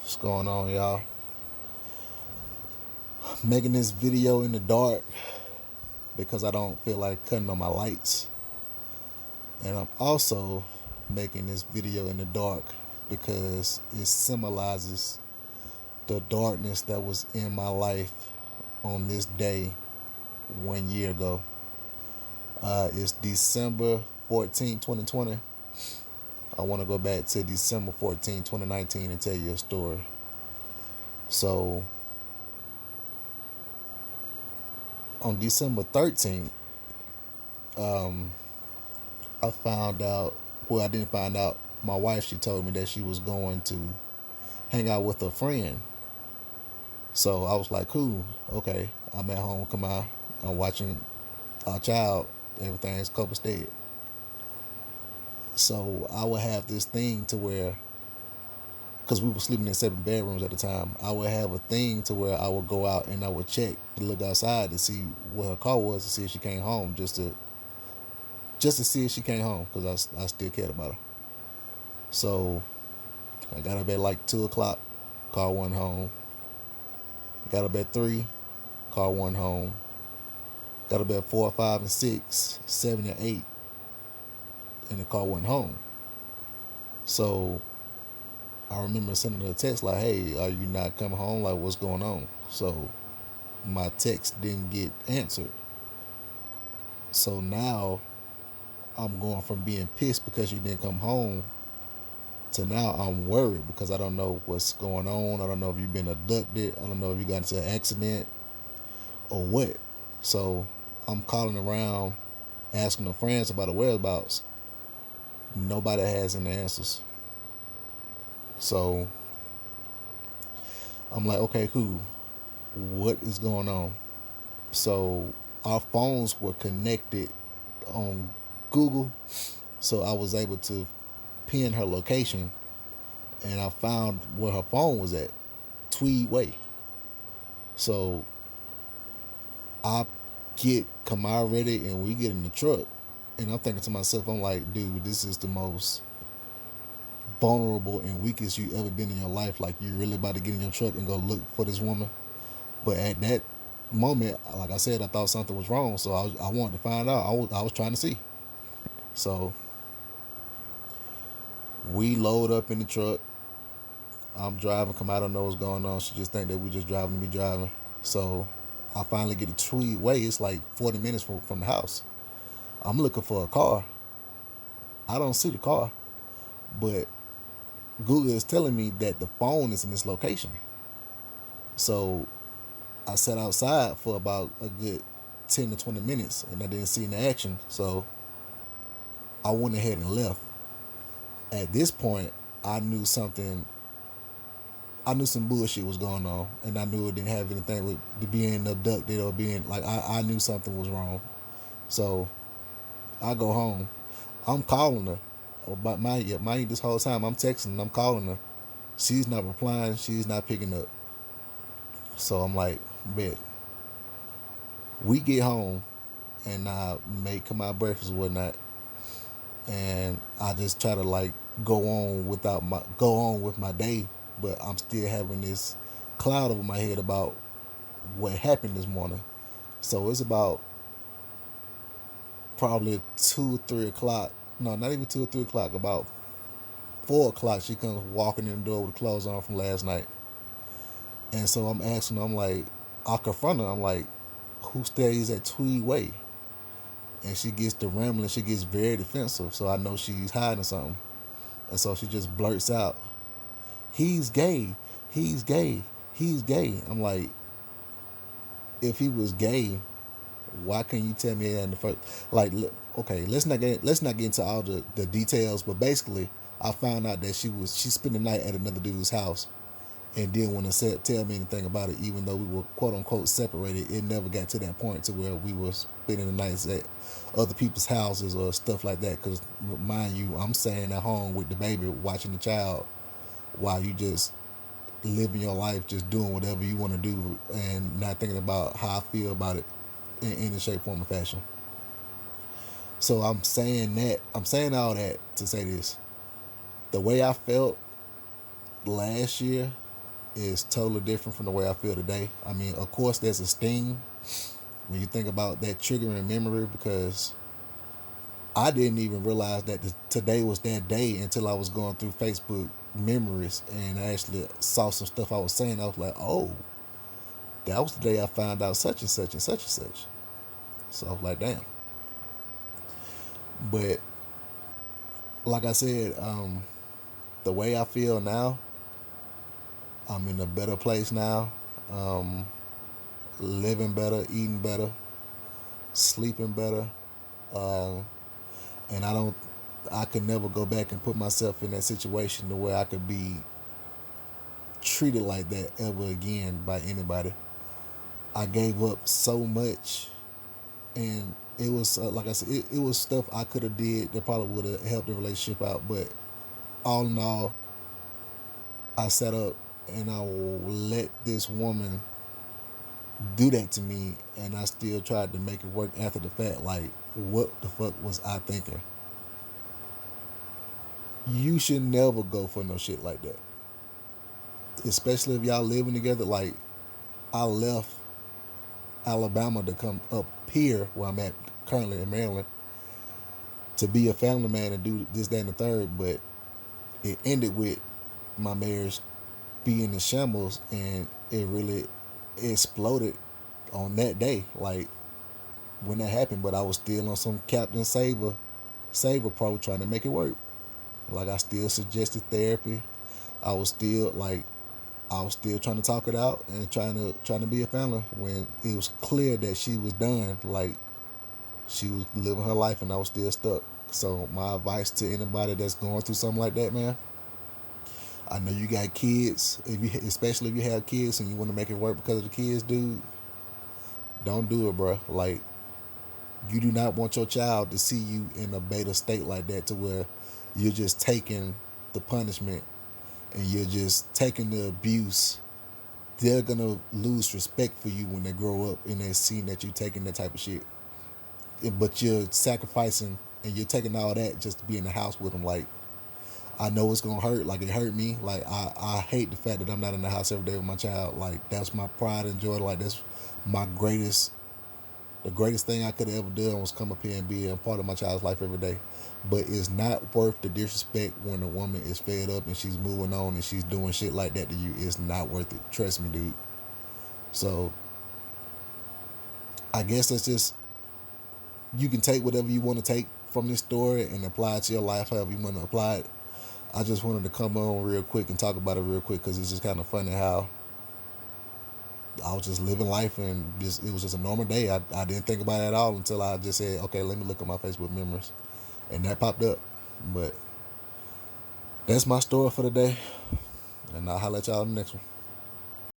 What's going on, y'all? Making this video in the dark because I don't feel like cutting on my lights. And I'm also making this video in the dark because it symbolizes the darkness that was in my life on this day 1 year ago. It's December 14, 2020. I want to go back to December 14, 2019 and tell you a story. So on December 13th, I found out, well, I didn't find out. My wife, she told me that she was going to hang out with a friend. So I was like, cool, okay. I'm at home, come on. I'm watching our child. Everything's copacetic. So I would have this thing to where, because we were sleeping in 7 bedrooms at the time, I would have a thing to where I would go out and I would check to look outside to see where her car was to see if she came home, just to see if she came home, because I still cared about her. So I got up at like 2 o'clock, car wasn't home. Got up at 3, car wasn't home. Got up at 4, 5, and 6, 7, and 8, and the car wasn't home. So I remember sending her a text like, hey, are you not coming home? Like, what's going on? So my text didn't get answered. So now I'm going from being pissed because you didn't come home to now I'm worried because I don't know what's going on. I don't know if you've been abducted. I don't know if you got into an accident or what. So I'm calling around, asking the friends about the whereabouts. Nobody has any answers. So I'm like, okay, cool. What is going on? So our phones were connected on Google. So I was able to pin her location and I found where her phone was at, Tweed Way. So I get Kamar ready and we get in the truck. And I'm thinking to myself, I'm like, dude, this is the most vulnerable and weakest you ever been in your life. Like, you really about to get in your truck and go look for this woman. But at that moment, like I said, I thought something was wrong. So I wanted to find out. I was trying to see. So we load up in the truck. I'm driving. Kamar don't know what's going on. She just think that we just driving to be driving. So I finally get to Tweed Way. It's like 40 minutes from the house. I'm looking for a car. I don't see the car, but Google is telling me that the phone is in this location. So I sat outside for about a good 10 to 20 minutes and I didn't see any action. So I went ahead and left. At this point, I knew something. I knew some bullshit was going on, and I knew it didn't have anything with being abducted or being like. I knew something was wrong. So I go home. I'm calling her. But mind this whole time I'm texting and I'm calling her. She's not replying. She's not picking up. So I'm like, bet. We get home and I come out breakfast and whatnot. And I just try to like go on with my day, but I'm still having this cloud over my head about what happened this morning. So it's about probably 2, 3 o'clock. No, not even 2 or 3 o'clock. About 4 o'clock, she comes walking in the door with the clothes on from last night. And so I'm asking her, I'm like, I confront her. I'm like, who stays at Tweed Way? And she gets to rambling. She gets very defensive. So I know she's hiding something. And so she just blurts out, he's gay. He's gay. He's gay. I'm like, if he was gay, why can't you tell me that in the first? Like, okay, let's not get into all the details. But basically, I found out that she spent the night at another dude's house, and didn't want to tell me anything about it. Even though we were quote unquote separated, it never got to that point to where we were spending the nights at other people's houses or stuff like that. Because mind you, I'm staying at home with the baby, watching the child, while you just living your life, just doing whatever you want to do, and not thinking about how I feel about it in any shape, form, or fashion. So I'm saying all that to say this. The way I felt last year is totally different from the way I feel today. I mean, of course, there's a sting when you think about that triggering memory, because I didn't even realize that today was that day until I was going through Facebook memories and I actually saw some stuff I was saying. I was like, oh, that was the day I found out such and such and such and such. So I was like, damn. But like I said, the way I feel now, I'm in a better place now. Um, Living better, eating better, sleeping better. Um, and I could never go back and put myself in that situation to where I could be treated like that ever again by anybody. I gave up so much, and it was like I said, it was stuff I could have did that probably would have helped the relationship out. But all in all, I sat up and I let this woman do that to me, and I still tried to make it work after the fact. Like, what the fuck was I thinking? You should never go for no shit like that, especially if y'all living together. Like, I left Alabama to come up here where I'm at currently in Maryland to be a family man and do this, that, and the third. But it ended with my marriage being in shambles, and it really exploded on that day. Like, when that happened, but I was still on some Captain Saver pro trying to make it work. Like, I still suggested therapy. I was still like I was still trying to talk it out and trying to be a family when it was clear that she was done. Like, she was living her life and I was still stuck. So my advice to anybody that's going through something like that, man, I know you got kids. Especially if you have kids and you want to make it work because of the kids, dude, don't do it, bro. Like, you do not want your child to see you in a beta state like that, to where you're just taking the punishment and you're just taking the abuse. They're gonna lose respect for you when they grow up and they see that you're taking that type of shit. But you're sacrificing and you're taking all that just to be in the house with them. Like, I know it's gonna hurt. Like, it hurt me. Like, I hate the fact that I'm not in the house every day with my child. Like, that's my pride and joy. Like, that's my greatest the greatest thing I could have ever done was come up here and be a part of my child's life every day. But it's not worth the disrespect when a woman is fed up and she's moving on and she's doing shit like that to you. It's not worth it. Trust me, dude. So I guess that's just, you can take whatever you want to take from this story and apply it to your life however you want to apply it. I just wanted to come on real quick and talk about it real quick because it's just kind of funny how I was just living life and it was just a normal day. I didn't think about it at all until I just said, okay, let me look at my Facebook memories. And that popped up. But that's my story for the day. And I'll holler at y'all in the next one.